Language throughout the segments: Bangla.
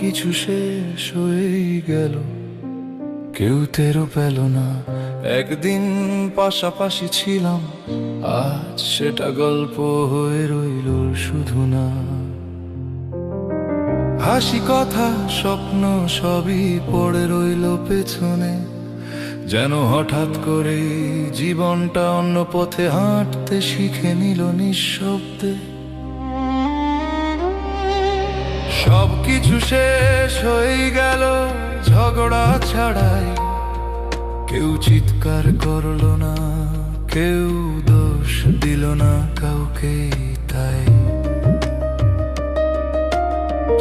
কিছু শেষ হয়েই গেল, কেউ টেরও পেল না। একদিন পাশাপাশি ছিলাম, আজ সেটা গল্প হয়ে রইল শুধু না। হাসি কথা স্বপ্ন সবই পড়ে রইল পেছনে, যেন হঠাৎ করে জীবনটা অন্য পথে হাঁটতে শিখে নিল নিঃশব্দে। সবকিছু শেষ হয়ে গেল ঝগড়া ছাড়াই, কেউ চিৎকার করলো না, কেউ দোষ দিল না কাউকে, তাই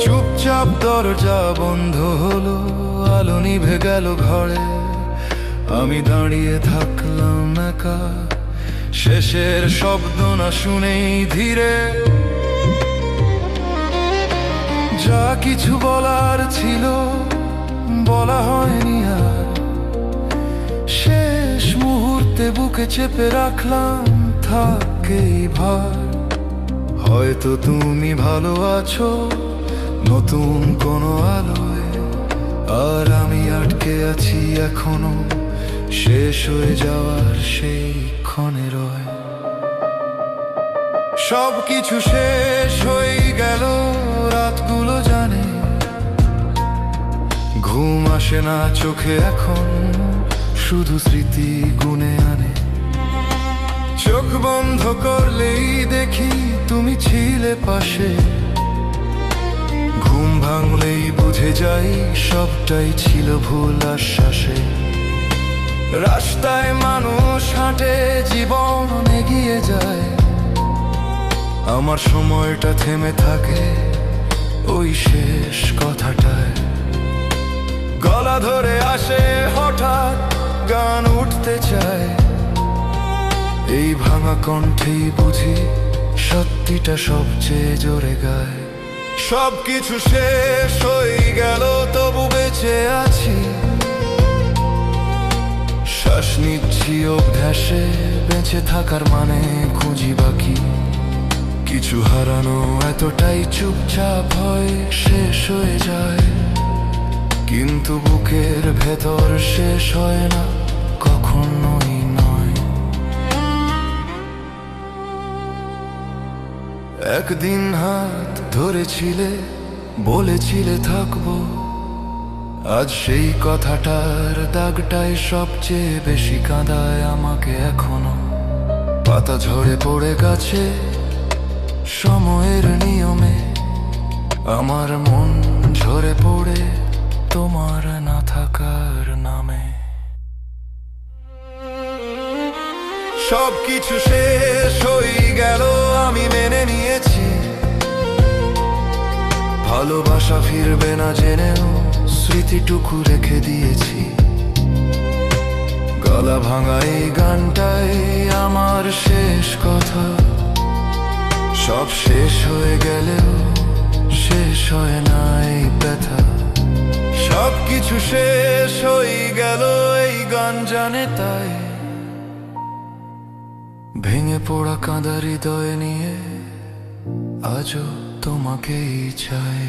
চুপচাপ দরজা বন্ধ হলো, আলো নিভে গেল ঘরে। আমি দাঁড়িয়ে থাকলাম একা, শেষের শব্দ না শুনেই ধীরে। যা কিছু বলার ছিল বলা হয়নি আর, শেষ মুহূর্তে বুকে চেপে রাখলাম থাকেই ভার। হয়তো তুমি ভালো আছো নতুন কোনো আলোয়, আর আমি আটকে আছি এখনো শেষ হয়ে যাওয়ার সেই ক্ষণে রয়। সবকিছু শেষ হয়ে গেল, রাতগুলো জানে ঘুম আসে না চোখে এখন, শুধু স্মৃতি গুনে আনে। চোখ বন্ধ করলেই দেখি তুমি ছিলে পাশে, ঘুম ভাঙলেই বুঝে যাই সবটাই ছিল ভুল আশ্বাসে। রাস্তায় মানুষ হাঁটে, জীবন এগিয়ে যায়, আমার সময়টা থেমে থাকে ওই শেষ কথাটায়। গলা ধরে আসে হঠাৎ গান উঠতে চায়, এই ভাঙা কণ্ঠেই বুঝি সত্যিটা সবচেয়ে জোরে গায়। সবকিছু শেষ হয়ে গেল তবু বেঁচে আছি, শ্বাস নিচ্ছি অভ্যাসে, বেঁচে থাকার মানে খুঁজি বাকি। কিছু হারানো এতটাই চুপচাপ হয় শেষ হয়ে যায়, কিন্তু বুকের ভেতর শেষ হয় না কখনোই নয়। একদিন হাত ধরেছিলে, বলেছিলে থাকবো, আজ সেই কথাটার দাগটাই সবচেয়ে বেশি কাঁদায় আমাকে এখনো। পাতা ঝরে পড়ে গেছে সময়ের নিয়মে, আমার মন ঝরে পড়ে তোমার না থাকার নামে। সবকিছু শেষ হয়ে গেল আমি মেনে নিয়েছি, ভালোবাসা ফিরবে না জেনেও স্মৃতিটুকু রেখে দিয়েছি। গলা ভাঙা এই গানটাই আমার শেষ কথা, সব শেষ হয়ে গেলেও শেষ হয় না এই ব্যথা। সবকিছু শেষ হয়ে গেল এই গান জানে তাই, ভেঙে পড়া কাঁদা হৃদয় নিয়ে আজও তোমাকেই চাই।